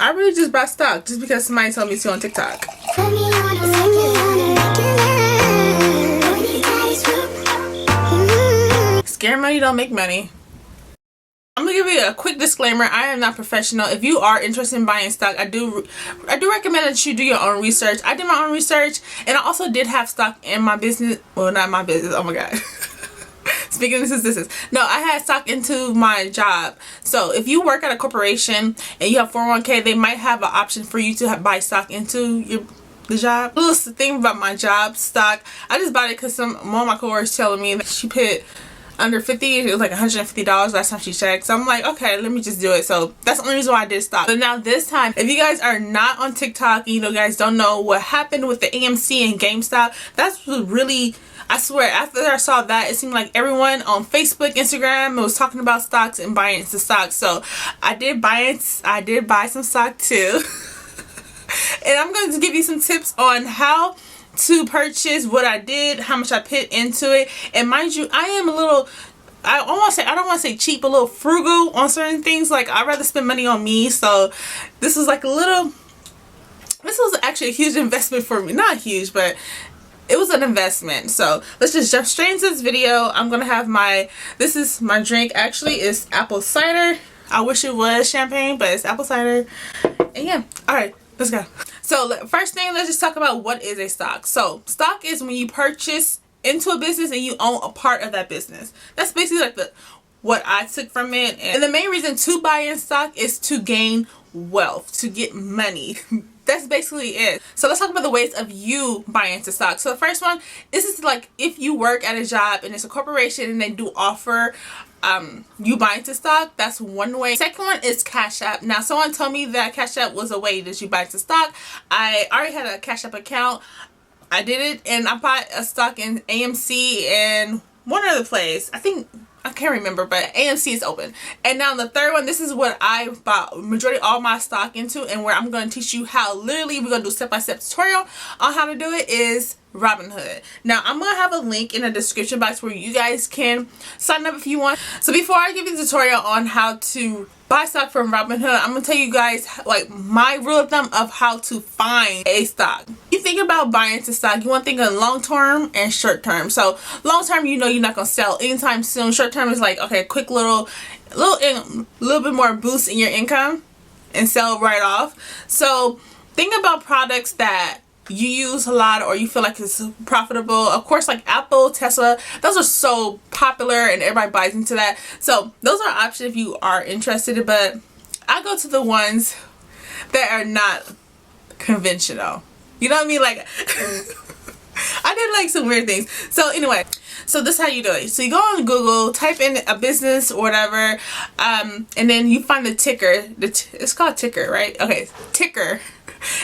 I really just buy stock just because somebody told me to on TikTok. Scare money don't make money. I'm gonna give you a quick disclaimer. I am not professional. If you are interested in buying stock, I do recommend that you do your own research. I did my own research, and I also did have stock in my business. Well, not my business. Oh my god. Speaking of this is no, I had stock into my job. So if you work at a corporation and you have 401k, they might have an option for you to buy stock into the job. A little thing about my job stock, I just bought it because one of my coworkers telling me that she put under 50, it was like $150 last time she checked. So I'm like, okay, let me just do it. So that's the only reason why I did stock. But now this time, if you guys are not on TikTok, you know, guys don't know what happened with the AMC and GameStop, that's really, I swear, after I saw that, it seemed like everyone on Facebook, Instagram was talking about stocks and buying into stocks. So I did buy some stock too. And I'm going to give you some tips on how to purchase, what I did, how much I put into it. And mind you, I am a little, I don't want to say cheap, a little frugal on certain things. Like, I'd rather spend money on me. So this was like this was actually a huge investment for me. Not huge, but it was an investment. So let's just jump straight into this video. I'm gonna have this is my drink. Actually, it's apple cider. I wish it was champagne, but it's apple cider. And yeah, all right, let's go. So first thing, let's just talk about what is a stock. So stock is when you purchase into a business and you own a part of that business. That's basically like what I took from it. And the main reason to buy in stock is to gain wealth, to get money. That's basically it. So let's talk about the ways of you buying into stock. So the first one, this is like if you work at a job and it's a corporation and they do offer you buy into stock, that's one way. Second one is Cash App. Now someone told me that Cash App was a way that you buy into stock. I already had a Cash App account. I did it and I bought a stock in AMC and one other place. I can't remember, but AMC is open. And now the third one, this is what I bought majority all my stock into, and where I'm going to teach you how, literally we're going to do step-by-step tutorial on how to do it, is Robinhood. Now I'm going to have a link in the description box where you guys can sign up if you want. So before I give you the tutorial on how to buy stock from Robinhood, I'm going to tell you guys like my rule of thumb of how to find a stock. You think about buying into stock, you want to think of long term and short term. So long term, you know you're not going to sell anytime soon. Short term is like, okay, quick little bit more boost in your income and sell right off. So think about products that you use a lot or you feel like it's profitable. Of course, like Apple, Tesla, those are so popular and everybody buys into that. So those are options if you are interested, but I go to the ones that are not conventional. You know what I mean? Like I did like some weird things. So anyway, so this is how you do it. So you go on Google, type in a business or whatever, and then you find the ticker. It's called ticker, right? Okay, ticker.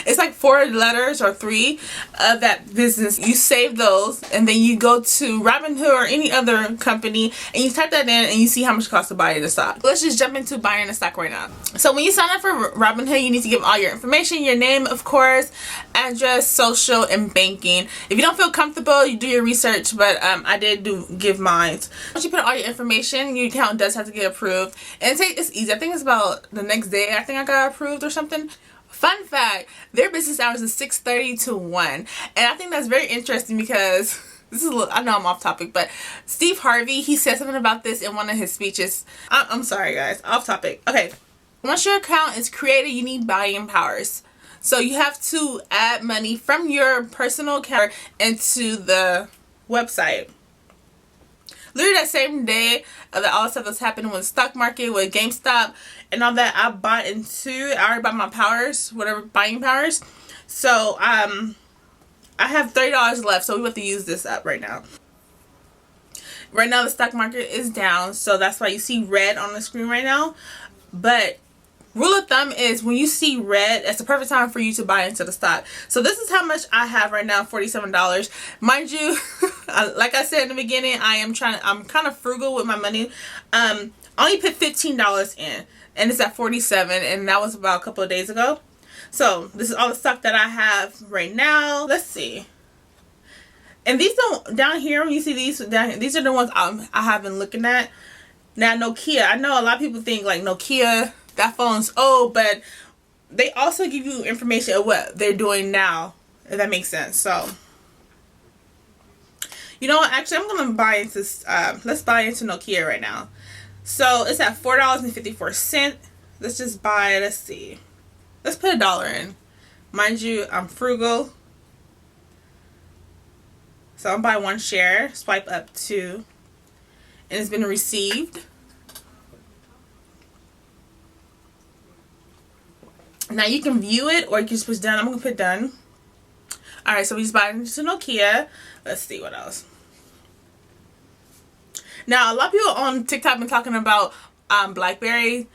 It's like 4 letters or 3 of that business. You save those and then you go to Robinhood or any other company and you type that in and you see how much it costs to buy the stock. Let's just jump into buying the stock right now. So when you sign up for Robinhood, you need to give all your information, your name, of course, address, social, and banking. If you don't feel comfortable, you do your research, but I did give mine. Once you put all your information, your account does have to get approved. And it's easy. I think it's about the next day I think I got approved or something. Fun fact, their business hours is 6:30 to 1. And I think that's very interesting because this is I know I'm off topic, but Steve Harvey, he said something about this in one of his speeches. I'm sorry guys, off topic. Okay, once your account is created, you need buying powers. So you have to add money from your personal account into the website. Literally that same day that all the stuff that's happening with the stock market, with GameStop and all that, I bought into it. I already bought my powers, whatever, buying powers. So I have $30 left, so we have to use this up right now. Right now the stock market is down, so that's why you see red on the screen right now. But rule of thumb is when you see red, that's the perfect time for you to buy into the stock. So this is how much I have right now, $47. Mind you, like I said in the beginning, I'm kind of frugal with my money. Only put $15 in, and it's at 47, and that was about a couple of days ago. So this is all the stock that I have right now. Let's see. And these don't, down here, when you see these down here, these are the ones I have been looking at. Now Nokia, I know a lot of people think like Nokia, that phone's old, but they also give you information of what they're doing now, if that makes sense. So, you know what? Actually, I'm gonna buy into let's buy into Nokia right now. So it's at $4.54. Let's just buy. Let's see. Let's put $1 in. Mind you, I'm frugal. So I'm buy 1 share. Swipe up 2, and it's been received. Now you can view it, or you can just push done. I'm gonna put done. Alright, so we just bought into Nokia. Let's see what else. Now a lot of people on TikTok have been talking about BlackBerry.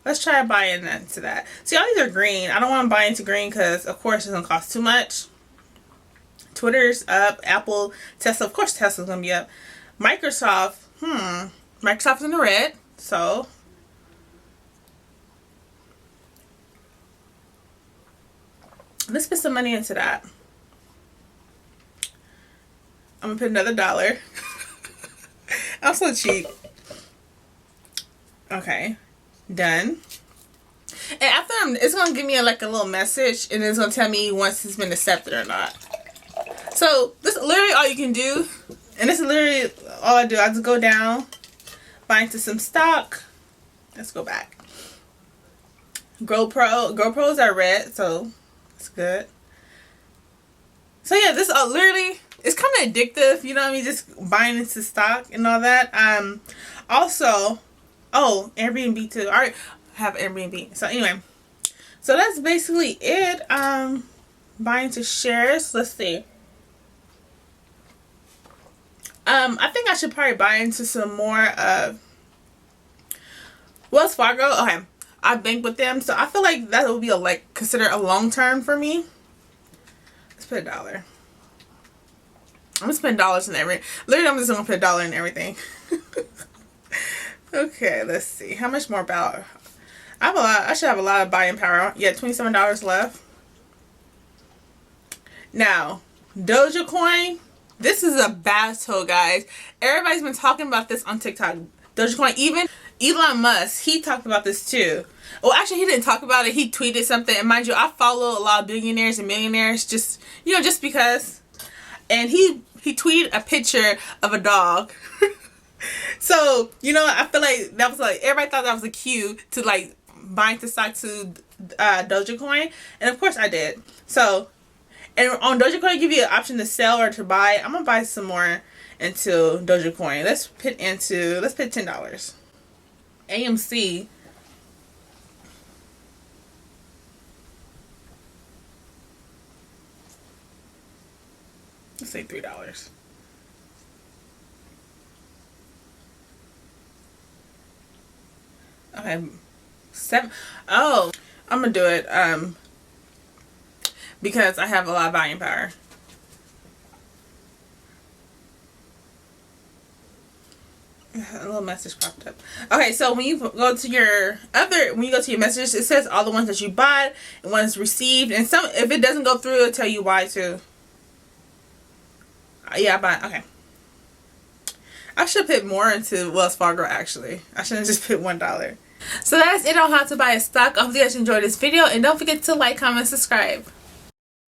Let's try buying into that. See, all these are green. I don't want to buy into green because of course it's gonna cost too much. Twitter's up, Apple, Tesla, of course Tesla's gonna be up. Microsoft, Microsoft's in the red, so let's put some money into that. I'm gonna put another $1. I'm so cheap. Okay, done. And after it's gonna give me like a little message, and it's gonna tell me once it's been accepted or not. So this is literally all you can do, and this is literally all I do. I just go down, buy into some stock. Let's go back. GoPros are red, so it's good. So yeah, this literally, it's kind of addictive, you know what I mean, just buying into stock and all that. Also, oh, Airbnb too. I already have Airbnb. So anyway, so that's basically it. Buying into shares. Let's see. I think I should probably buy into some more Wells Fargo. Okay, I bank with them, so I feel like that would be considered a long term for me. Let's put $1. I'm gonna spend dollars in everything. Literally, I'm just gonna put $1 in everything. Okay, let's see. How much more power? I have a lot. I should have a lot of buying power. Yeah, $27 left. Now, DOGECOIN. This is a battle, guys. Everybody's been talking about this on TikTok. DOGECOIN. Even Elon Musk, he talked about this too. Well, actually, he didn't talk about it. He tweeted something. And mind you, I follow a lot of billionaires and millionaires just because. And he tweeted a picture of a dog. So, you know, I feel like that was everybody thought that was a cue to buy into stock to DOGECOIN. And of course I did. So, and on DOGECOIN, give you an option to sell or to buy. I'm going to buy some more into DOGECOIN. Let's put $10. AMC. Let's say $3. Okay, 7. Oh, I'm gonna do it because I have a lot of buying power. A little message popped up. Okay, so when you go to your messages, it says all the ones that you bought and ones received, and some, if it doesn't go through, it'll tell you why too. Yeah, I bought. Okay. I should put more into Wells Fargo, actually. I shouldn't just put $1. So that's it on how to buy a stock. I hope you guys enjoyed this video, and don't forget to like, comment, subscribe.